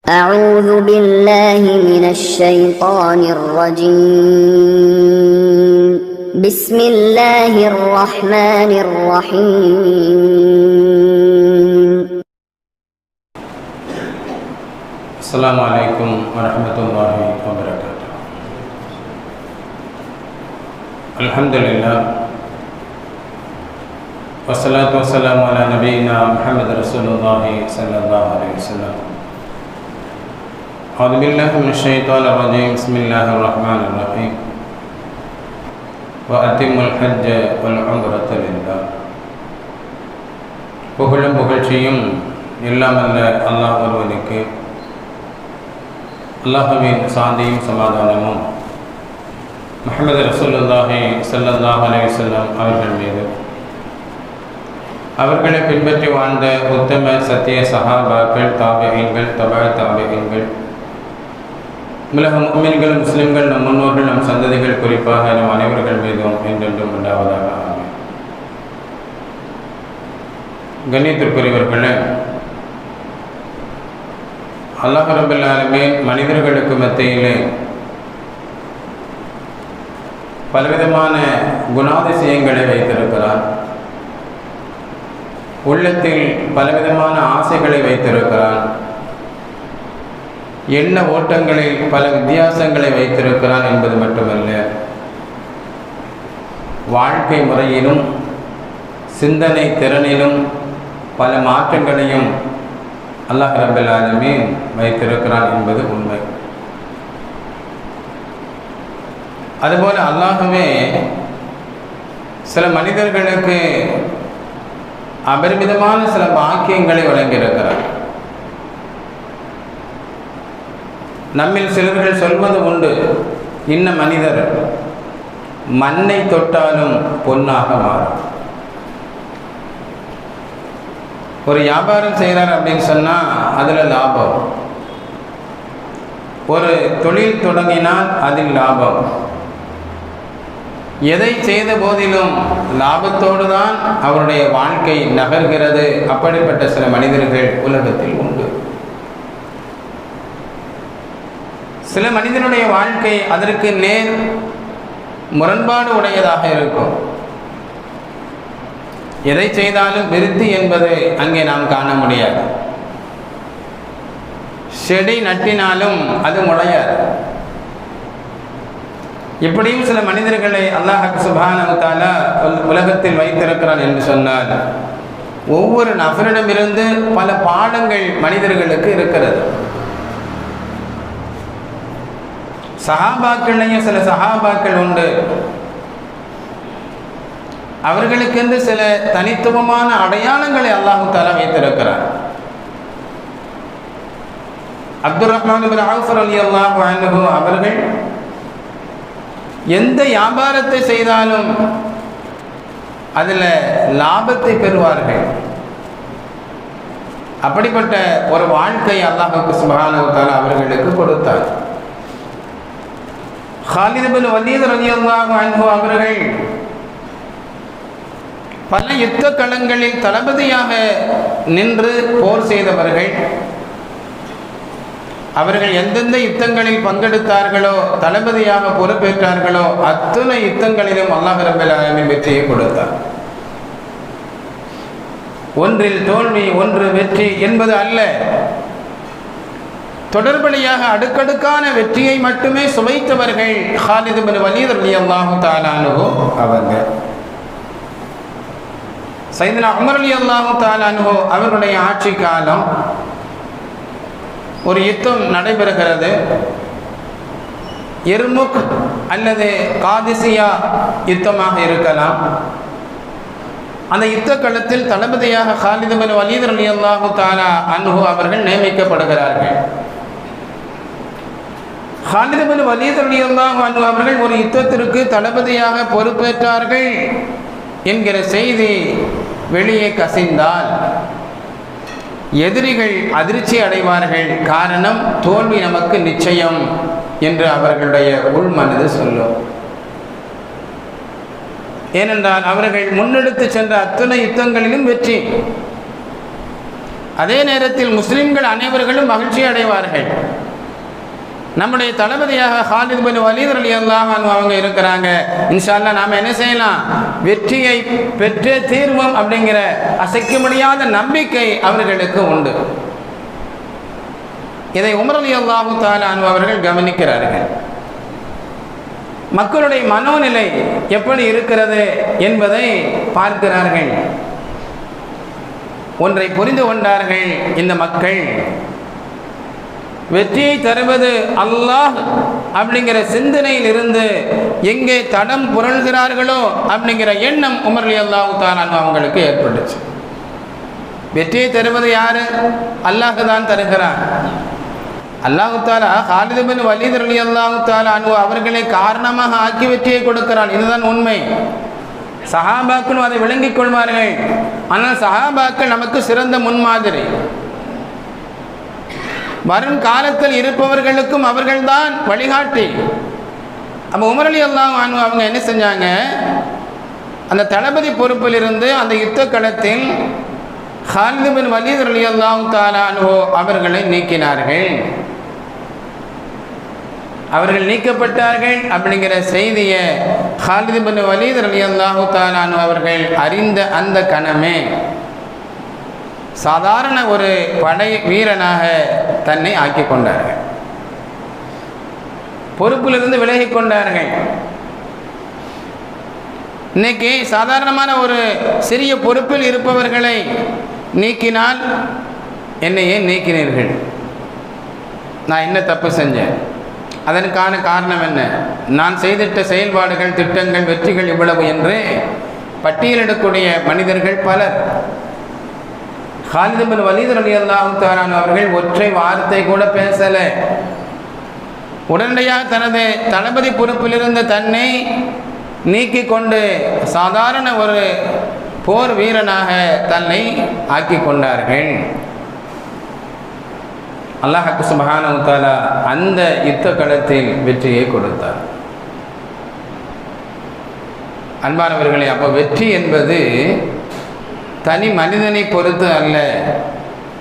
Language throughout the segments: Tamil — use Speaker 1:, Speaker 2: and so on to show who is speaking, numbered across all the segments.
Speaker 1: أعوذ بالله من الشيطان الرجيم بسم الله الرحمن الرحيم
Speaker 2: السلام عليكم ورحمة الله وبركاته. الحمد لله والصلاة والسلام على نبينا محمد رسول الله صلى الله عليه وسلم. أعوذ بالله من الشيطان الرجيم بسم الله الرحمن الرحيم وأتموا الحج والعمرة لله. புகழும் புகழ்ச்சியும் எல்லாம் அல்ல அல்லாஹ் ஒருவனுக்கு, அல்லாஹ்வின் சாந்தியும் சமாதானமும் முஹம்மது ரசூலுல்லாஹி ஸல்லல்லாஹு அலைஹி வஸல்லம் அவர்கள் மீது, அவர்களை பின்பற்றி வாழ்ந்த உத்தம சத்திய சஹாபாக்கள், தாபிஈன்கள், தபஅ தாபிஈன்கள், உலக முஃமின்கள், முஸ்லிம்கள், நம் முன்னோர்கள், நம் சந்ததிகள், குறிப்பாக நம் அனைவர்கள் மீதும் என்றென்றும் உண்டாவதாக. ஆமீன். கண்ணியத்திற்குரியவர்களே, அல்லாஹ் ரப்பல் ஆலமீன் மனிதர்களுக்கு மத்தியிலே பலவிதமான குணாதிசயங்களை வைத்திருக்கிறார். உள்ளத்தில் பலவிதமான ஆசைகளை வைத்திருக்கிறான். எண்ண ஓட்டங்களில் பல வித்தியாசங்களை வைத்திருக்கிறான் என்பது மட்டுமல்ல, வாழ்க்கை முறையிலும் சிந்தனை திறனிலும் பல மாற்றங்களையும் அல்லாஹ் ரப்பல் ஆலமீன் வைத்திருக்கிறான் என்பது உண்மை. அதுபோல அல்லாஹ்வே சில மனிதர்களுக்கு அபரிமிதமான சில பாக்கியங்களை வழங்கியிருக்கிறார். நம்மில் சிலர்கள் சொல்வது உண்டு, இன்ன மனிதர் மண்ணை தொட்டாலும் பொன்னாக மாறும். ஒரு வியாபாரம் செய்கிறார் அப்படின்னு சொன்னால் அதில் லாபம், ஒரு தொழில் தொடங்கினால் அதில் லாபம். எதை செய்த போதிலும் லாபத்தோடு தான் அவருடைய வாழ்க்கை நகர்கிறது. அப்படிப்பட்ட சில மனிதர்கள் உலகத்தில் உண்டு. சில மனிதனுடைய வாழ்க்கை அதற்கு நேர் முரண்பாடு உடையதாக இருக்கும். எதை செய்தாலும் விருத்தி என்பது அங்கே நாம் காண முடியாது. செடி நட்டினாலும் அது முளையாது. இப்படியும் சில மனிதர்களை அல்லாஹ் சுப்ஹானஹு வ தஆலா உலகத்தில் வைத்திருக்கிறான் என்று சொன்னால், ஒவ்வொரு நபரிடமிருந்து பல பாடங்கள் மனிதர்களுக்கு இருக்கிறது. சஹாபாக்கள்லையும் சில சஹாபாக்கள் உண்டு, அவர்களுக்கென்று சில தனித்துவமான அடையாளங்களை அல்லாஹ் தஆலா வைத்திருக்கிறார். அப்துர் ரஹ்மான் இப்னு அவ்ஃப் ரலியல்லாஹு அன்ஹு அவர்கள் எந்த வியாபாரத்தை செய்தாலும் அதில் லாபத்தை பெறுவார்கள். அப்படிப்பட்ட ஒரு வாழ்க்கை அல்லாஹ் சுப்ஹானஹு வ தஆலா அவர்களுக்கு கொடுத்தார். காலித் இப்னு வலீத் ரலியல்லாஹு அன்ஹு அவர்கள் பல யுத்த களங்களில் தளபதியாக நின்று போர் செய்தவர்கள். அவர்கள் எந்தெந்த யுத்தங்களில் பங்கெடுத்தார்களோ, தளபதியாக பொறுப்பேற்றார்களோ, அத்தனை யுத்தங்களிலும் அல்லாஹ் ரப்பல் ஆலமீன் வெற்றியை கொடுத்தார். ஒன்றில் தோல்வி ஒன்று வெற்றி என்பது அல்ல, தொடர்படியாக அடுக்கடுக்கான வெற்றியை மட்டுமே சுவைத்தவர்கள் காலித் இப்னு வலீத் ரலியல்லாஹு தஆலா அன்ஹு அவர்கள். சையதுனா உமர் ரலியல்லாஹு தஆலா அன்ஹு அவர்களுடைய ஆட்சி காலம், ஒரு யுத்தம் நடைபெறுகிறது. எர்முக் அல்லது காதிசியா யுத்தமாக இருக்கலாம். அந்த யுத்த களத்தில் தளபதியாக காலித் இப்னு வலீத் ரலியல்லாஹு தஆலா அன்ஹு அவர்கள் நியமிக்கப்படுகிறார்கள். காலித் இப்னு வலீத் ரலியல்லாஹு அன்ஹு அவர்கள் ஒரு யுத்தத்திற்கு தளபதியாக பொறுப்பேற்றார்கள் என்கிற செய்தி வெளியே கசிந்தால் எதிரிகள் அதிர்ச்சி அடைவார்கள். காரணம், தோல்வி நமக்கு நிச்சயம் என்று அவர்களுடைய உள்மனது சொல்லும். ஏனென்றால் அவர்கள் முன்னெடுத்து சென்ற அத்தனை யுத்தங்களிலும் வெற்றி. அதே நேரத்தில் முஸ்லிம்கள் அனைவர்களும் மகிழ்ச்சி அடைவார்கள். நம்முடைய தளபதியாக ஹாலித் பின் வலீத் ரலியல்லாஹு அன்ஹு அவங்க இருக்கிறாங்க. இன்ஷா அல்லாஹ் நாம் என்ன செய்யலாம், வெற்றியை பெற்றே தீர்வோம் அப்படிங்கிற அசைக்க முடியாத நம்பிக்கை அவர்களுக்கு உண்டு. இதை உமர் ரலியல்லாஹு தஆலா அன்ஹு அவர்கள் கவனிக்கிறார்கள். மக்களுடைய மனோநிலை எப்படி இருக்கிறது என்பதை பார்க்கிறார்கள். ஒன்றை புரிந்து கொண்டார்கள், இந்த மக்கள் வெற்றியை தருவது அல்லாஹ் அப்படிங்கிற சிந்தனையில் இருந்து எங்கே தடம் புரள்கிறார்களோ அப்படிங்கிற எண்ணம் உமர் ரலியல்லாஹு தஆலா அன்ஹு அவங்களுக்கு ஏற்பட்டுச்சு. வெற்றியை தருவது யாரு? அல்லாஹ் தான் தருகிறான். அல்லாஹு தஆலா ஹாலித் பின் வலீத் ரலியல்லாஹு தஆலா அன்ஹு அவர்களை காரணமாக ஆக்கி வெற்றியை கொடுக்கிறான். இதுதான் உண்மை. சஹாபாக்கள் அதை விளங்கிக் கொள்வார்கள். ஆனால் சஹாபாக்கள் நமக்கு சிறந்த முன்மாதிரி. வரும் காலத்தில் இருப்பவர்களுக்கும் அவர்கள்தான் வழிகாட்டி. அப்போ உமர் ரலியல்லாஹு அன்ஹு அவங்க என்ன செஞ்சாங்க, அந்த தளபதி பொறுப்பில் இருந்து அந்த யுத்த களத்தில் ஹாலித் பின் வலீத் ரலியல்லாஹு தஆலா அன்ஹு அவர்களை நீக்கினார்கள். அவர்கள் நீக்கப்பட்டார்கள் அப்படிங்கிற செய்தியை ஹாலித் பின் வலீத் ரலியல்லாஹு தஆலா அன்ஹு அவர்கள் அறிந்த அந்த கணமே சாதாரண ஒரு படை வீரனாக தன்னை ஆக்கி கொண்டார்கள். பொறுப்பிலிருந்து விலகி கொண்டார்கள். இன்னைக்கு சாதாரணமான ஒரு சிறிய பொறுப்பில் இருப்பவர்களை நீக்கினால், என்னை ஏன் நீக்கினீர்கள், நான் என்ன தப்பு செஞ்சேன், அதற்கான காரணம் என்ன, நான் செய்திட்ட செயல்பாடுகள் திட்டங்கள் வெற்றிகள் இவ்வளவு என்று பட்டியலிடக்கூடிய மனிதர்கள் பலர். ஹாலித் பின் வலீத் ரலியல்லாஹு தஆலா அவர்கள் ஒற்றை வார்த்தை கூட பேசலை. உடனடியாக தனது தளபதி பொறுப்பிலிருந்து தன்னை நீக்கி கொண்டு சாதாரண ஒரு போர் வீரனாக தன்னை ஆக்கி கொண்டார்கள். அல்லாஹ் சுப்ஹானஹு வ தஆலா அந்த யுத்த களத்தில் வெற்றியை கொடுத்தார். அன்பானவர்களே, அப்போ வெற்றி என்பது தனி மனிதனை பொறுத்து அல்ல,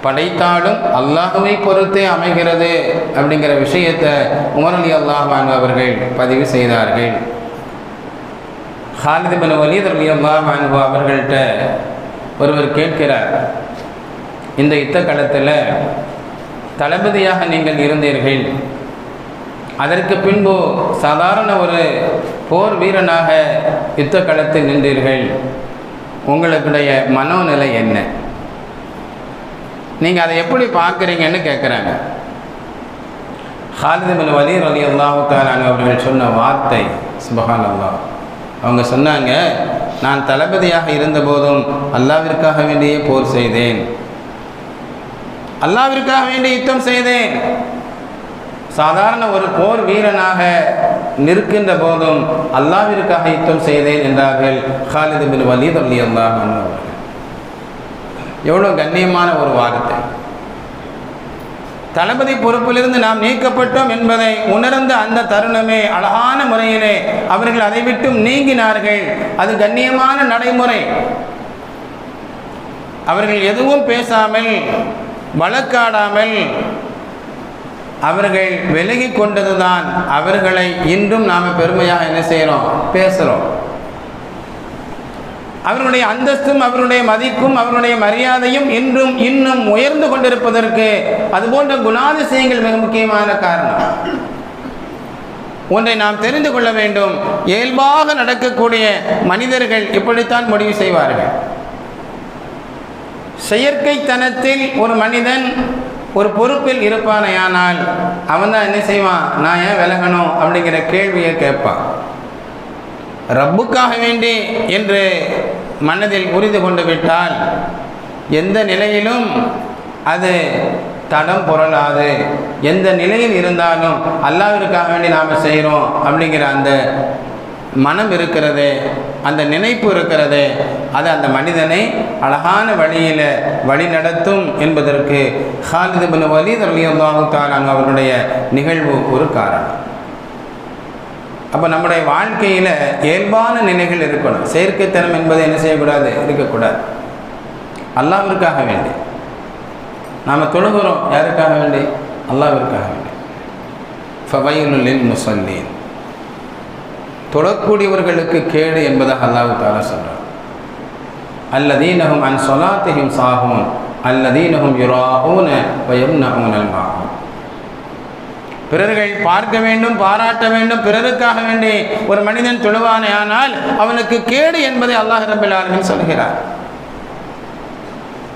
Speaker 2: படைத்தாலும் அல்லாஹுவை பொறுத்தே அமைகிறது அப்படிங்கிற விஷயத்தை உமர் ரலியல்லாஹு அன்ஹு அவர்கள் பதிவு செய்தார்கள். ஹாலித் பின் வலீத் ரலியல்லாஹு அன்ஹு அவர்கள்ட்ட ஒருவர் கேட்கிறார், இந்த யுத்த களத்தில் தளபதியாக நீங்கள் இருந்தீர்கள், அதற்கு பின்பு சாதாரண ஒரு போர் வீரனாக யுத்த களத்தில் நின்றீர்கள், உங்களுடைய மனோநிலை என்ன, நீங்கள் அதை எப்படி பார்க்குறீங்கன்னு கேட்குறாங்க. ஹாலித் பின் வலீத் ரலியல்லாஹு தஆலா அன்ஹு அவர்கள் சொன்ன வார்த்தை சுப்ஹானல்லாஹ். அவங்க சொன்னாங்க, நான் தளபதியாக இருந்தபோதும் அல்லாஹ்விற்காக வேண்டியே போர் செய்தேன், அல்லாஹ்விற்காக வேண்டி யுத்தம் செய்தேன். சாதாரண ஒரு போர் வீரனாக நிற்கின்ற போதும் அல்லாஹ்விற்காக யுத்தம் செய்தேன் என்றார்கள் ஹாலித் பின் வலீத் ரலியல்லாஹு அன்ஹு அவர்கள். எவ்வளோ கண்ணியமான ஒரு வார்த்தை. தளபதி பொறுப்பிலிருந்து நாம் நீக்கப்பட்டோம் என்பதை உணர்ந்த அந்த தருணமே அழகான முறையிலே அவர்கள் அதை விட்டும் நீங்கினார்கள். அது கண்ணியமான நடைமுறை. அவர்கள் எதுவும் பேசாமல் வழக்காடாமல் அவர்கள் விலகி கொண்டதுதான் அவர்களை இன்றும் நாம் பெருமையாக என்ன செய்கிறோம், பேசுகிறோம். அவர்களுடைய அந்தஸ்தும் அவருடைய மதிப்பும் அவருடைய மரியாதையும் இன்னும் உயர்ந்து கொண்டிருப்பதற்கு அதுபோன்ற குணாதிசயங்கள் மிக முக்கியமான காரணம். ஒன்றை நாம் தெரிந்து கொள்ள வேண்டும், இயல்பாக நடக்கக்கூடிய மனிதர்கள் இப்படித்தான் முடிவு செய்வார்கள். செயற்கைத்தனத்தில் ஒரு மனிதன் ஒரு பொறுப்பில் இருப்பானையானால் அவன் தான் என்ன செய்வான், நான் ஏன் விலகணும் அப்படிங்கிற கேள்வியை கேட்பான். ரப்புக்காக வேண்டி என்று மனதில் புரிந்து கொண்டு விட்டால் எந்த நிலையிலும் அது தடம் புரளாது. எந்த நிலையில் இருந்தாலும் அல்லாஹ்விற்காக வேண்டி நாம் செய்கிறோம் அப்படிங்கிற அந்த மனம் இருக்கிறது, அந்த நினைப்பு இருக்கிறது, அது அந்த மனிதனை அழகான வழியில் வழி நடத்தும் என்பதற்கு ஹாலித் பின் வலீத் ரலியல்லாஹு தஆலா அவருடைய நிகழ்வு ஒரு காரணம். அப்போ நம்முடைய வாழ்க்கையில் இயல்பான நிலைகள் இருக்கணும். செயற்கைத்தனம் என்பதை என்ன செய்யக்கூடாது, இருக்கக்கூடாது. அல்லாஹ்விற்காக வேண்டி நாம் தொழுகிறோம் யாருக்காக வேண்டி? அல்லாஹ்விற்காக வேண்டி. ஃபவைலுல் லில் முஸல்லீன், தொழக்கூடியவர்களுக்கு கேடு என்பதாக அல்லாஹ் தஆலா சொல்றார். அல்லதீனஹும் அன் ஸலாத்திஹிம் சாஹூன் அல்லதீனஹும் யுராஊன வ யம்னஊனல் மாஊன். பிறர்கள் பார்க்க வேண்டும், பாராட்ட வேண்டும், பிறருக்காக வேண்டி ஒரு மனிதன் தொழுவானே ஆனால் அவனுக்கு கேடு என்பதை அல்லாஹ் ரப்பல் ஆலமீன் சொல்கிறார்.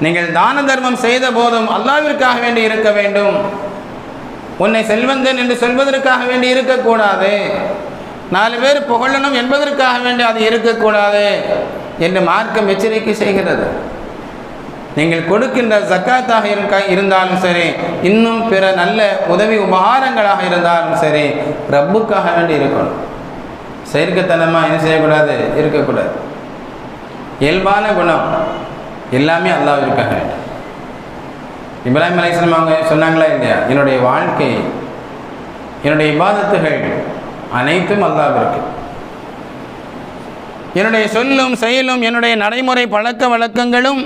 Speaker 2: நீங்கள் தான தர்மம் செய்த போதும் அல்லாஹ்விற்காக வேண்டி இருக்க வேண்டும். உன்னை செல்வந்தன் என்று சொல்வதற்காக வேண்டி இருக்கக்கூடாது. 4 பேர் புகழணும் என்பதற்காக வேண்டி அது இருக்கக்கூடாது என்று மார்க்கம் எச்சரிக்கை செய்கிறது. நீங்கள் கொடுக்கின்ற ஜக்காத்தாக இருந்தாலும் சரி, இன்னும் பிற நல்ல உதவி உபகாரங்களாக இருந்தாலும் சரி, ரப்புக்காக வேண்டி இருக்கணும். செயற்கத்தனமாக என்ன செய்யக்கூடாது? இருக்கக்கூடாது. இயல்பான குணம் எல்லாமே அல்லாஹ்விற்காக வேண்டும். இப்ராஹிம் அலைஹிஸ்ஸலாம் அவங்க சொன்னாங்களா இல்லையா? என்னுடைய வாழ்க்கை, என்னுடைய இபாதத்துகள் அனைத்தும் அல்லாஹ்விற்கு. என்னுடைய சொல்லும் செயலும் என்னுடைய நடைமுறை பழக்க வழக்கங்களும்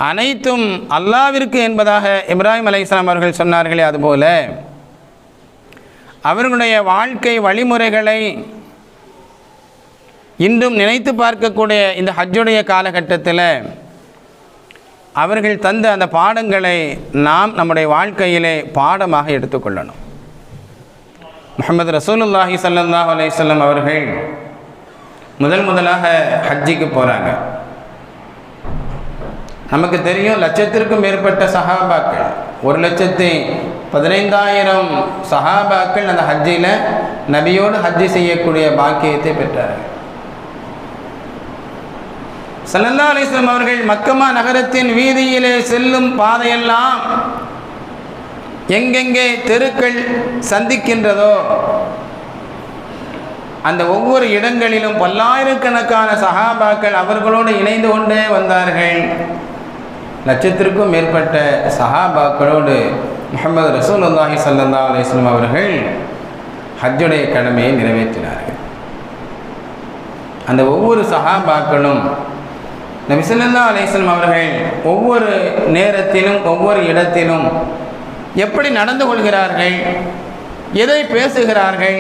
Speaker 2: அனைத்தும் அல்லாஹ்விற்கு என்பதாக இப்ராஹிம் அலைஹிஸ்ஸலாம் அவர்கள் சொன்னார்களே, அதுபோல அவர்களுடைய வாழ்க்கை வழிமுறைகளை இன்றும் நினைத்து பார்க்கக்கூடிய இந்த ஹஜ்ஜுடைய காலகட்டத்தில் அவர்கள் தந்த அந்த பாடங்களை நாம் நம்முடைய வாழ்க்கையிலே பாடமாக எடுத்துக்கொள்ளணும். முஹம்மது ரசூலுல்லாஹி ஸல்லல்லாஹு அலைஹி வஸல்லம் அவர்கள் முதலாக ஹஜ்ஜிக்கு போகிறாங்க. நமக்கு தெரியும், லட்சத்திற்கும் மேற்பட்ட சஹாபாக்கள், 1,15,000 சஹாபாக்கள் அந்த ஹஜ்ஜில் நபியோடு ஹஜ்ஜி செய்யக்கூடிய பாக்கியத்தை பெற்றார்கள். ஸல்லல்லாஹு அலைஹி வஸல்லம் அவர்கள் மக்கமா நகரத்தின் வீதியிலே செல்லும் பாதையெல்லாம் எங்கெங்கே தெருக்கள் சந்திக்கின்றதோ அந்த ஒவ்வொரு இடங்களிலும் பல்லாயிரக்கணக்கான சஹாபாக்கள் அவர்களோடு இணைந்து கொண்டே வந்தார்கள். லட்சத்திற்கும் மேற்பட்ட சஹாபாக்களோடு முஹம்மது ரசூலுல்லாஹி ஸல்லல்லாஹு அலைஹி வஸல்லம் அவர்கள் ஹஜ்ஜுடைய கடமையை நிறைவேற்றினார்கள். அந்த ஒவ்வொரு சஹாபாக்களும் நபி ஸல்லல்லாஹு அலைஹி வஸல்லம் அவர்கள் ஒவ்வொரு நேரத்திலும் ஒவ்வொரு இடத்திலும் எப்படி நடந்து கொள்கிறார்கள், எதை பேசுகிறார்கள்,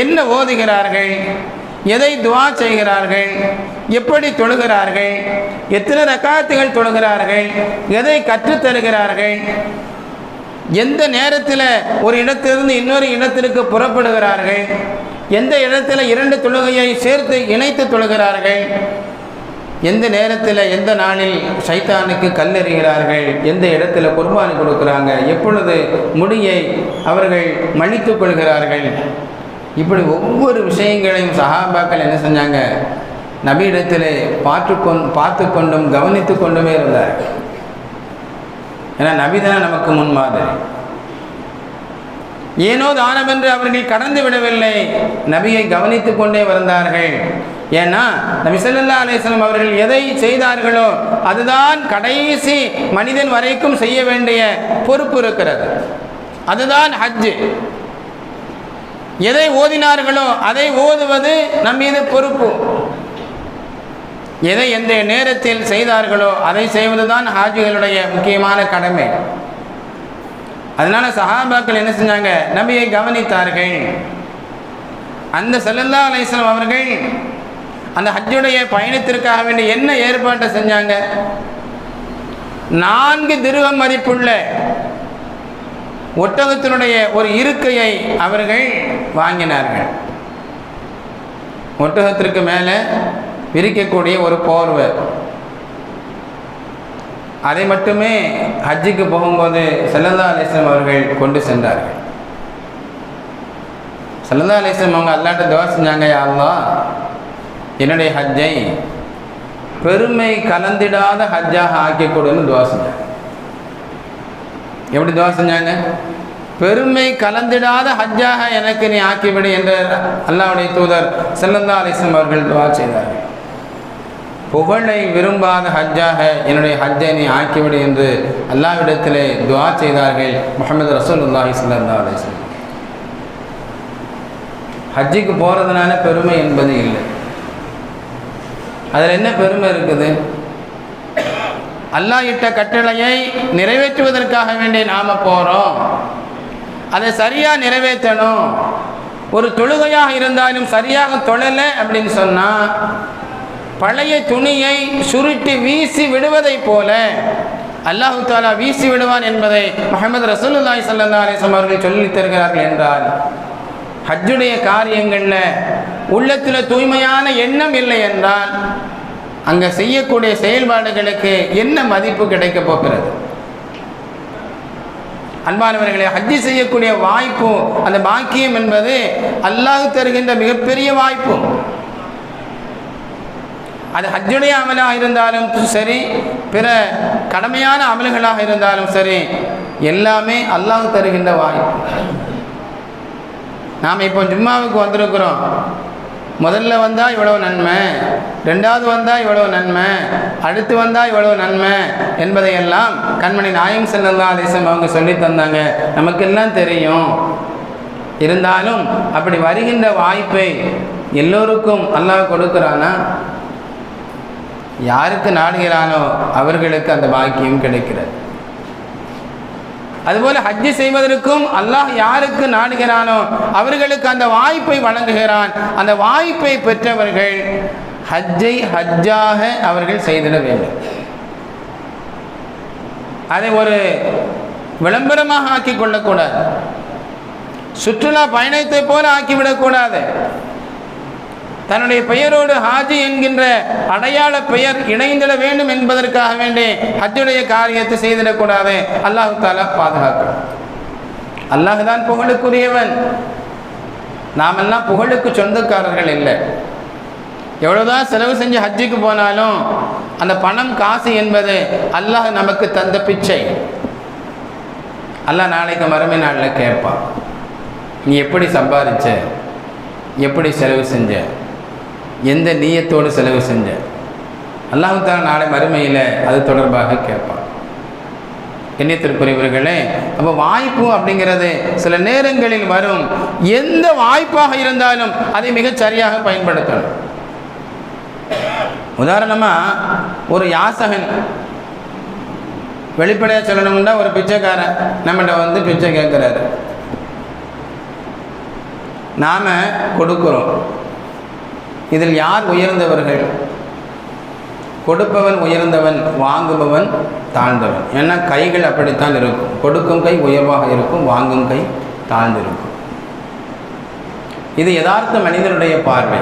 Speaker 2: என்ன ஓதுகிறார்கள், எதை துஆ செய்கிறார்கள், எப்படி தொழுகிறார்கள், எத்தனை ரக்காத்துகள் தொழுகிறார்கள், எதை கற்றுத்தருகிறார்கள், எந்த நேரத்தில் ஒரு இடத்திலிருந்து இன்னொரு இடத்திற்கு புறப்படுகிறார்கள், எந்த இடத்துல 2 தொழுகையை சேர்த்து இணைத்து தொழுகிறார்கள், எந்த நேரத்தில் எந்த நாளில் ஷைத்தானுக்கு கல்லெறிகிறார்கள், எந்த இடத்துல குர்பானி கொடுக்குறாங்க, எப்பொழுது முடியை அவர்கள் மன்னித்து கொள்கிறார்கள், இப்படி ஒவ்வொரு விஷயங்களையும் சஹாபாக்கள் என்ன செஞ்சாங்க? நபியிடத்தில் பார்த்து கொண்டும் கவனித்து கொண்டுமே இருந்தார். ஏன்னா நபிதான நமக்கு முன்மாதிரி. ஏனோ தானம் என்று அவர்கள் கடந்து விடவில்லை, நபியை கவனித்து கொண்டே வந்தார்கள். ஏன்னா நபி ஸல்லல்லாஹு அலைஹி வஸல்லம் அவர்கள் எதை செய்தார்களோ அதுதான் கடைசி மனிதன் வரைக்கும் செய்ய வேண்டிய பொறுப்பு இருக்கிறது. அதுதான் ஹஜ். எதை ஓதினார்களோ அதை ஓதுவது நம் மீது பொறுப்பு. எதை எந்த நேரத்தில் செய்தார்களோ அதை செய்வதுதான் ஹாஜிகளுடைய முக்கியமான கடமை. அதனால சஹாபாக்கள் என்ன செஞ்சாங்க? நபியை கவனித்தார்கள். அந்த ஸல்லல்லாஹு அலைஹி வஸல்லம் அவர்கள் அந்த ஹஜ்ஜுடைய பயணத்திற்காக வேண்டி என்ன ஏற்பாட்டை செஞ்சாங்க? 4 திர்ஹம் மதிப்புள்ள ஒட்டகத்தினுடைய ஒரு இருக்கையை அவர்கள் வாங்கினார்கள். ஒட்டகத்திற்கு மேலே விரிக்கக்கூடிய ஒரு போர்வை, அதை மட்டுமே ஹஜ்ஜுக்கு போகும்போது ஸல்லல்லாஹு அலைஹி வஸல்லம் அவர்கள் கொண்டு சென்றார்கள். ஸல்லல்லாஹு அலைஹி வஸல்லம் அவங்க அல்லாஹ்ட்ட துஆ செஞ்சாங்க, யா அல்லாஹ், என்னுடைய ஹஜ்ஜை பெருமை கலந்திடாத ஹஜ்ஜாக ஆக்கி கொடுன்னு துஆ செஞ்சாங்க. எப்படி துஆ செஞ்சாங்க? பெருமை கலந்திடாத ஹஜ்ஜாக எனக்கு நீ ஆக்கிவிடு என்று அல்லாஹ்வுடைய தூதர் ஸல்லல்லாஹு அலைஹி வஸல்லம் அவர்கள் துஆ செய்தார்கள். புகழை விரும்பாத ஹஜ்ஜாக என்னுடைய ஹஜ்ஜை நீ ஆக்கிவிடு என்று அல்லாஹ்விடத்திலே துஆ செய்தார்கள் முஹம்மது ரசூலுல்லாஹி ஸல்லல்லாஹு அலைஹி வஸல்லம். ஹஜ்ஜுக்கு போகிறதுனால பெருமை என்பது இல்லை. அதில் என்ன பெருமை இருக்குது?
Speaker 3: அல்லாஹ் இட்ட கட்டளையை நிறைவேற்றுவதற்காக வேண்டி நாம் போகிறோம். அதை சரியாக நிறைவேற்றணும். ஒரு தொழுகையாக இருந்தாலும் சரியாக தொழலை அப்படின்னு சொன்னால் பழைய துணியை சுருட்டி வீசி விடுவதை போல அல்லாஹு தாலா வீசி விடுவான் என்பதை முஹம்மது ரசூலுல்லாஹி ஸல்லல்லாஹு அலைஹி வஸல்லம் அவர்கள் சொல்லித் தருகிறார்கள். என்றால் ஹஜ்ஜுடைய காரியங்களில் உள்ளத்தில் தூய்மையான எண்ணம் இல்லை என்றால் அங்கே செய்யக்கூடிய செயல்பாடுகளுக்கு என்ன மதிப்பு கிடைக்கப் போகிறது? அன்பானவர்களே, ஹஜ்ஜி செய்யக்கூடிய வாய்ப்பு, அந்த பாக்கியம் என்பது அல்லாஹ் தருகின்ற மிகப்பெரிய வாய்ப்பு. அது ஹஜ்ஜுடைய அமலாக இருந்தாலும் சரி, பிற கடமையான அமல்களாக இருந்தாலும் சரி, எல்லாமே அல்லாஹ் தருகின்ற வாய்ப்பு. நாம் இப்போ ஜும்மாவுக்கு வந்திருக்கிறோம். முதல்ல வந்தால் இவ்வளவு நன்மை, ரெண்டாவது வந்தால் இவ்வளவு நன்மை, அடுத்து வந்தால் இவ்வளவு நன்மை என்பதையெல்லாம் கண்மணி நாயகம் ஸல்லல்லாஹு அலைஹி வஸல்லம் அவங்க சொல்லி தந்தாங்க. நமக்கெல்லாம் தெரியும். இருந்தாலும் அப்படி வருகின்ற வாய்ப்பை எல்லோருக்கும் அல்லாஹ் கொடுக்குறானா? யாருக்கு நாடுகிறானோ அவர்களுக்கு அந்த பாக்கியம் கிடைக்கிறது. அதுபோல ஹஜ்ஜி செய்வதற்கும் அல்லாஹ் யாருக்கு நாடுகிறானோ அவர்களுக்கு அந்த வாய்ப்பை வழங்குகிறான். அந்த வாய்ப்பை பெற்றவர்கள் ஹஜ்ஜை ஹஜ்ஜாக அவர்கள் செய்திட வேண்டும். அதை ஒரு விளம்பரமாக ஆக்கி கொள்ளக்கூடாது. சுற்றுலா பயணத்தை போல ஆக்கிவிடக்கூடாது. தன்னுடைய பெயரோடு ஹாஜி என்கின்ற அடையாள பெயர் இணைந்திட வேண்டும் என்பதற்காக வேண்டி ஹஜ்ஜுடைய காரியத்தை செய்திடக்கூடாது. அல்லாஹு தாலா பாதுகாக்கும். அல்லாஹ் தான் புகழுக்குரியவன். நாமெல்லாம் புகழுக்கு சொந்தக்காரர்கள் இல்லை. எவ்வளவுதான் செலவு செஞ்சு ஹஜ்ஜுக்கு போனாலும் அந்த பணம் காசு என்பது அல்லாஹ் நமக்கு தந்த பிச்சை. அல்லாஹ் நாளைக்கு மறுமை நாளில் கேட்பான், நீ எப்படி சம்பாதிச்ச, எப்படி செலவு செஞ்ச, எந்த நீயத்தோடு செலவு செஞ்ச? அல்லாஹ் தஆலா நாளை மறுமையில் அது தொடர்பாக கேட்பான். கண்ணியத்திற்குரியவர்களே, அப்போ வாய்ப்பு அப்படிங்கிறது சில நேரங்களில் வரும். எந்த வாய்ப்பாக இருந்தாலும் அதை மிகச் சரியாக பயன்படுத்தணும். உதாரணமாக ஒரு யாசகன், வெளிப்படையாக சொல்லணும்னா ஒரு பிச்சைக்காரன் நம்மகிட்ட வந்து பிச்சை கேட்குறாரு. நாம் கொடுக்குறோம். இதில் யார் உயர்ந்தவர்கள்? கொடுப்பவன் உயர்ந்தவன், வாங்குபவன் தாழ்ந்தவன். ஏன்னா கைகள் அப்படித்தான் இருக்கும். கொடுக்கும் கை உயர்வாக இருக்கும், வாங்கும் கை தாழ்ந்து இருக்கும். இது யதார்த்த மனிதனுடைய பார்வை.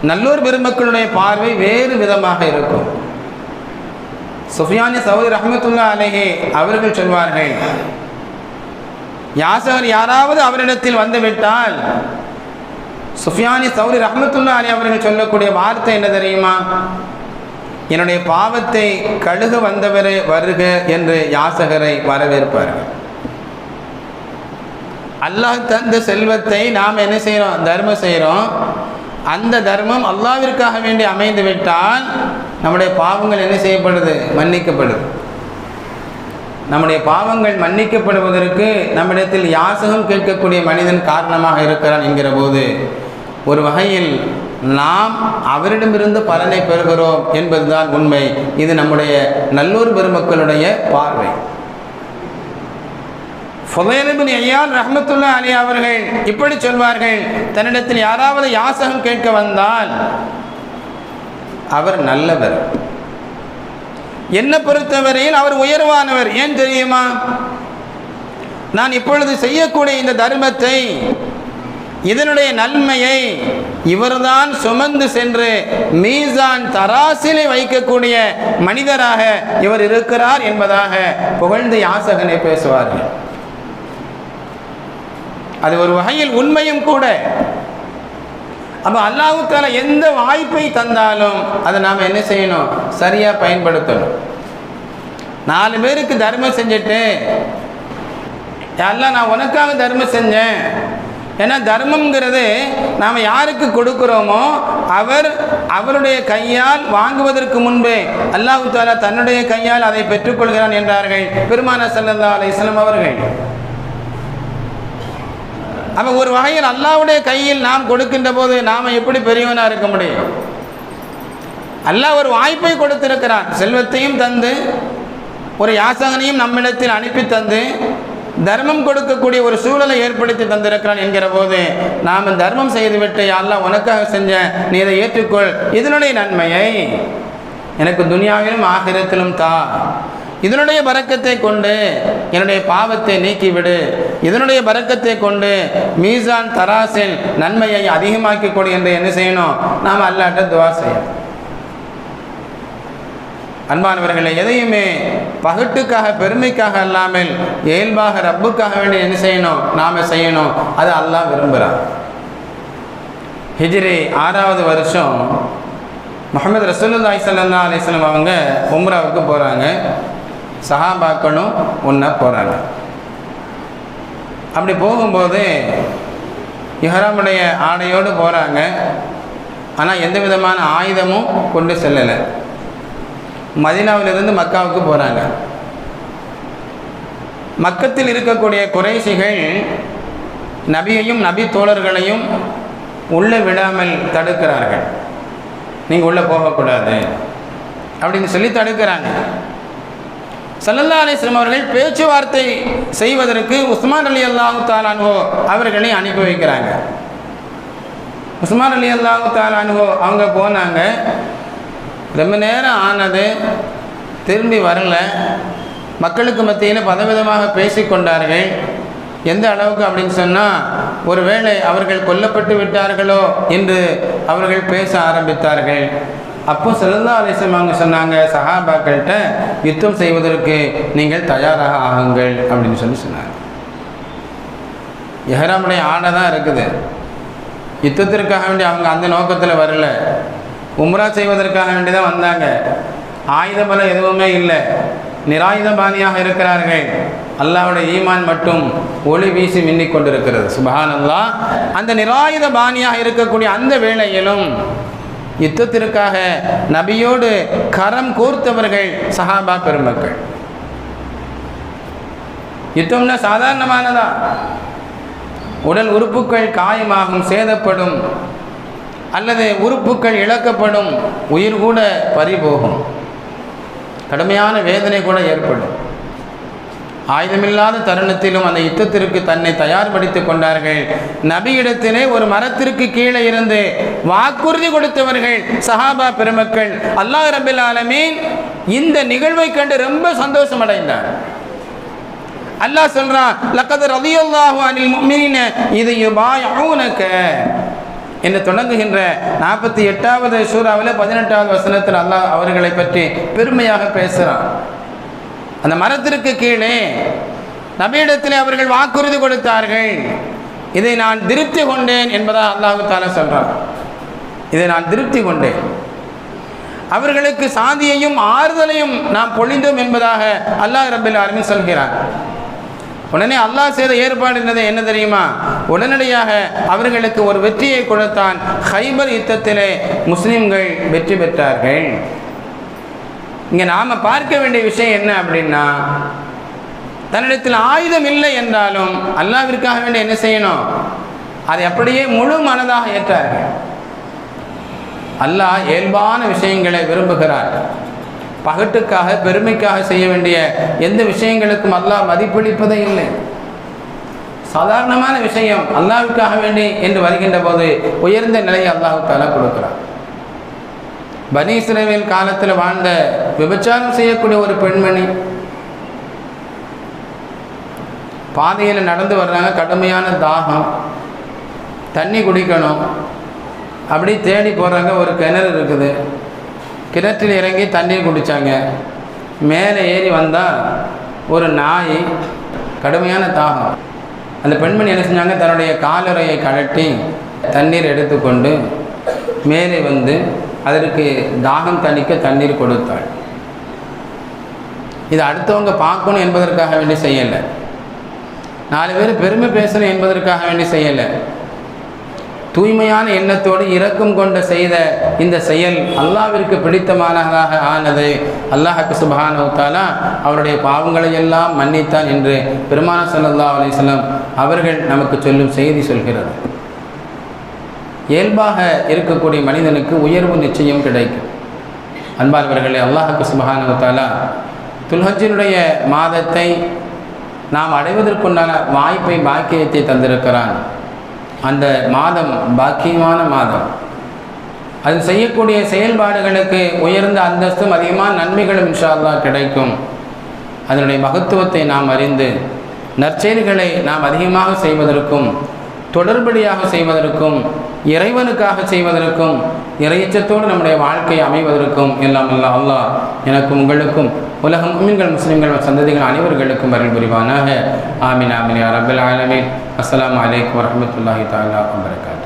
Speaker 3: நல்லூர் பெருமக்களுடைய பார்வை வேறு விதமாக இருக்கும். சுஃபியான் சௌரி ரஹ்மத்துல்லாஹி அலைஹி அவர்கள் சொல்வார்கள், யாசகர் யாராவது அவரிடத்தில் வந்துவிட்டால் சுஃபியானி சௌரி ரஹ்மத்துல்லாஹி அலைஹி அவர்கள் சொல்லக்கூடிய வார்த்தை என்ன தெரியுமா? என்னுடைய பாவத்தை கழுக வந்தவரே வருக என்று யாசகரை வரவேற்பார்கள். அல்லாஹ் தந்த செல்வத்தை நாம் என்ன செய்கிறோம்? தர்மம் செய்கிறோம். அந்த தர்மம் அல்லாஹ்விற்காக வேண்டி அமைந்து விட்டால் நம்முடைய பாவங்கள் என்ன செய்யப்படுது? மன்னிக்கப்படுது. நம்முடைய பாவங்கள் மன்னிக்கப்படுவதற்கு நம்மிடத்தில் யாசகம் கேட்கக்கூடிய மனிதன் காரணமாக இருக்கிறான் என்கிற போது ஒரு வகையில் நாம் அவரிடமிருந்து பலனை பெறுகிறோம் என்பதுதான் உண்மை. இது நம்முடைய நல்லூர் பெருமக்களுடைய பார்வை. ஃபுதைல் இப்னு இயாத் ரஹ்மத்துல்லாஹி அலைஹி அவர்கள் இப்படி சொல்வார்கள், தன்னிடத்தில் யாராவது யாசகம் கேட்க வந்தால் அவர் நல்லவர், என்னை பொறுத்தவரையில் அவர் உயர்வானவர். ஏன் தெரியுமா? நான் இப்பொழுது செய்யக்கூடிய இந்த தர்மத்தை, இதனுடைய நன்மையை இவர்தான் சுமந்து சென்று மீசான் தராசிலை வைக்கக்கூடிய மனிதராக இவர் இருக்கிறார் என்பதாக புகழ்ந்து யாசகனை பேசுவார்கள். அது ஒரு வகையில் உண்மையும் கூட. அப்போ அல்லாஹ் தஆலா எந்த வாய்ப்பை தந்தாலும் அதை நாம் என்ன செய்யணும்? சரியாக பயன்படுத்தணும். 4 பேருக்கு தர்மம் செஞ்சுட்டு, அல்லாஹ் நான் உனக்காக தர்மம் செஞ்சேன். ஏன்னா தர்மங்கிறது நாம் யாருக்கு கொடுக்குறோமோ அவருடைய கையால் வாங்குவதற்கு முன்பே அல்லாஹ் தஆலா தன்னுடைய கையால் அதை பெற்றுக்கொள்கிறான் என்றார்கள் பெருமானார் ஸல்லல்லாஹு அலைஹி வஸல்லம் அவர்கள். அப்போ ஒரு வகையில் அல்லாஹ்வுடைய கையில் நாம் கொடுக்கின்ற போது நாம் எப்படி பெரியவனாக இருக்க முடியும்? அல்லாஹ் ஒரு வாய்ப்பை கொடுத்திருக்கிறான். செல்வத்தையும் தந்து ஒரு யாசகனையும் நம்மிடத்தில் அனுப்பி தந்து தர்மம் கொடுக்கக்கூடிய ஒரு சூழலை ஏற்படுத்தி தந்திருக்கிறான் என்கிற போது நாம் தர்மம் செய்துவிட்டு அல்லாஹ் உனக்காக செஞ்ச நீ இதை ஏற்றுக்கொள், இதனுடைய நன்மையை எனக்கு துனியாவிலும் ஆகிரத்திலும் தா, இதனுடைய பரக்கத்தை கொண்டு என்னுடைய பாவத்தை நீக்கிவிடு, இதனுடைய பரக்கத்தை கொண்டு மீசான் தராசில் நன்மையை அதிகமாக்கி கொடு என்று என்ன செய்யணும்? நாம் அல்லாஹ்ட்ட துஆ செய்யணும். அன்பானவர்களை, எதையுமே பகட்டுக்காக பெருமைக்காக அல்லாமல் இயல்பாக ரப்புக்காக வேண்டி என்ன செய்யணும்? நாம் செய்யணும். அது அல்லாஹ் விரும்புகிறார். ஹிஜ்ரி 6வது வருஷம் முஹம்மது ரசூலுல்லாஹி ஸல்லல்லாஹு அலைஹி வஸல்லம் அவங்க உம்ராவுக்கு போகிறாங்க. சஹாபாக்களும் ஒன்றா போகிறாங்க. அப்படி போகும்போது இஹ்ராமுடைய ஆடையோடு போகிறாங்க. ஆனால் எந்த விதமான ஆயுதமும் கொண்டு செல்லலை. மதீனாவிலிருந்து மக்காவுக்கு போகிறாங்க. மக்கத்தில் இருக்கக்கூடிய குறைஷிகள் நபியையும் நபி தோழர்களையும் உள்ளே விடாமல் தடுக்கிறார்கள். நீங்கள் உள்ளே போகக்கூடாது அப்படின்னு சொல்லி தடுக்கிறாங்க. ஸல்லல்லாஹு அலைஹி வஸல்லம் அவர்கள் பேச்சுவார்த்தை செய்வதற்கு உஸ்மான் ரலியல்லாஹு தஆலா அன்ஹு அவர்களை அனுப்பி வைக்கிறாங்க. உஸ்மான் ரலியல்லாஹு தஆலா அன்ஹு அவங்க போனாங்க. ரொம்ப நேரம் ஆனது, திரும்பி வரல. மக்களுக்கு மத்தியில் பலவிதமாக பேசிக்கொண்டார்கள். எந்த அளவுக்கு அப்படின்னு சொன்னால், ஒருவேளை அவர்கள் கொல்லப்பட்டு விட்டார்களோ என்று அவர்கள் பேச ஆரம்பித்தார்கள். அப்போ ஸல்லல்லாஹு அலைஹி வஸல்லம் அவங்க சொன்னாங்க, சஹாபாக்கள்கிட்ட யுத்தம் செய்வதற்கு நீங்கள் தயாராக ஆகுங்கள் அப்படின்னு சொன்னாங்க. இஹ்ராமுடைய ஆடை தான் இருக்குது. யுத்தத்திற்காக வேண்டி அவங்க அந்த நோக்கத்தில் வரல, உம்ரா செய்வதற்காக வேண்டி தான் வந்தாங்க. ஆயுத பலம் எதுவுமே இல்லை, நிராயுதபாணியாக இருக்கிறார்கள். அல்லாஹ்வுடைய ஈமான் மட்டும் ஒளி வீசி மின்னிக் கொண்டிருக்கிறது. சுப்ஹானல்லாஹ். அந்த நிராயுத பாணியாக இருக்கக்கூடிய அந்த வேளையிலும் யுத்தத்திற்காக நபியோடு கரம் கோர்த்தவர்கள் சஹாபா பெருமக்கள். யுத்தம்னா சாதாரணமானதா? உடல் உறுப்புகள் காயமாகும், சேதப்படும், அல்லது உறுப்புகள் இழக்கப்படும், உயிர் கூட பறிபோகும், கடுமையான வேதனை கூட ஏற்படும். ஆயுதமில்லாத தருணத்திலும் அந்த யுத்தத்திற்கு தன்னை தயார்படுத்திக் கொண்டார்கள். நபியிடத்திலே ஒரு மரத்திற்கு கீழே இருந்து வாக்குறுதி கொடுத்தவர்கள் சஹாபா பெருமக்கள். அல்லாஹ் ரப்பில் ஆலமீன் இந்த நிகழ்வை கண்டு ரொம்ப சந்தோஷம் அடைந்தார். அல்லாஹ் சொல்றான், லக்கத் ரலியல்லாஹு அனில் முஃமினீன இத் யுபாயிஊனக என்று தொடங்குகின்ற 48வது சூராவில் 18வது வசனத்தில் அல்லாஹ் அவர்களை பற்றி பெருமையாக பேசுகிறான். அந்த மரத்திற்கு கீழே நபியிடத்தில் அவர்கள் வாக்குறுதி கொடுத்தார்கள். இதை நான் திருப்தி கொண்டேன் என்பதாக அல்லாஹ் தஆலா சொல்றான். இதை நான் திருப்தி கொண்டேன், அவர்களுக்கு சாந்தியையும் ஆறுதலையும் நாம் பொழிந்தோம் என்பதாக அல்லாஹ் ரப்பில் ஆலமீன் சொல்கிறான். உடனே அல்லாஹ் செய்த ஏற்பாடு என்ன தெரியுமா? உடனடியாக அவர்களுக்கு ஒரு வெற்றியை கொடுத்தான். ஹைபர் யுத்தத்திலே முஸ்லிம்கள் வெற்றி பெற்றார்கள். இங்கே நாம் பார்க்க வேண்டிய விஷயம் என்ன அப்படின்னா, தன்னிடத்தில் ஆயுதம் இல்லை என்றாலும் அல்லாஹ்விற்காக வேண்டி என்ன செய்யணும்? அதை அப்படியே முழு மனதாக ஏற்றார்கள். அல்லாஹ் இயல்பான விஷயங்களை விரும்புகிறார். பகட்டுக்காக பெருமைக்காக செய்ய வேண்டிய எந்த விஷயங்களுக்கும் அல்லாஹ் மதிப்பளிப்பதே இல்லை. சாதாரணமான விஷயம் அல்லாஹ்வுக்காக வேண்டி என்று வருகின்ற போது உயர்ந்த நிலையை அல்லாஹ் தஆலா கொடுக்கிறார். பனி இஸ்ரவேல் காலத்தில் வாழ்ந்த விபச்சாரம் செய்யக்கூடிய ஒரு பெண்மணி பாதையில் நடந்து வர்றாங்க. கடுமையான தாகம், தண்ணி குடிக்கணும். அப்படி தேடி போகிறாங்க. ஒரு கிணறு இருக்குது. கிணற்றில் இறங்கி தண்ணீர் குடித்தாங்க. மேலே ஏறி வந்தால் ஒரு நாய், கடுமையான தாகம். அந்த பெண்மணி என்ன செஞ்சாங்க? தன்னுடைய காலுறையை கழட்டி தண்ணீர் எடுத்துக்கொண்டு மேலே வந்து அதற்கு தாகம் தணிக்க தண்ணீர் கொடுத்தாள். இது அடுத்தவங்க பார்க்கணும் என்பதற்காக வேண்டி செய்யலை, 4 பேர் பெருமை பேசணும் என்பதற்காக வேண்டி செய்யலை. தூய்மையான எண்ணத்தோடு இரக்கம் கொண்ட செய்த இந்த செயல் அல்லாஹ்விற்கு பிடித்தமானதாக ஆனது. அல்லாஹ்வுக்கு சுப்ஹானஹு வ தஆலா அவருடைய பாவங்களை எல்லாம் மன்னித்தான் என்று பெருமானார் ஸல்லல்லாஹு அலைஹி வஸல்லம் அவர்கள் நமக்கு சொல்லும் செய்தி சொல்கிறது. இயல்பாக இருக்கக்கூடிய மனிதனுக்கு உயர்வு நிச்சயம் கிடைக்கும். அன்பார்வர்களே, அல்லாஹுக்கு சுப்ஹானஹு வ தஆலா துல்ஹஜ்ஜினுடைய மாதத்தை நாம் அடைவதற்குண்டான வாய்ப்பை, பாக்கியத்தை தந்திருக்கிறான். அந்த மாதம் பாக்கியமான மாதம். அது செய்யக்கூடிய செயல்பாடுகளுக்கு உயர்ந்த அந்தஸ்தும் அதிகமான நன்மைகளும் இன்ஷா அல்லாஹ் கிடைக்கும். அதனுடைய மகத்துவத்தை நாம் அறிந்து நற்செயல்களை நாம் அதிகமாக செய்வதற்கும், தொடர்படியாக செய்வதற்கும், இறைவனுக்காக செய்வதற்கும், இறையச்சத்தோடு நம்முடைய வாழ்க்கையை அமைவதற்கும் எல்லாம் அல்லாஹ் எனக்கும் உங்களுக்கும் உலக முஃமின்கள் முஸ்லிம்கள் சந்ததிகள் அனைவர்களுக்கும் அருள் புரிவானாக. ஆமீன் ஆமீன் யா ரப்பல் ஆலமீன். அஸ்ஸலாமு அலைக்கும் வரஹ்மத்துல்லாஹி தஆலா வபரகாத்துஹு.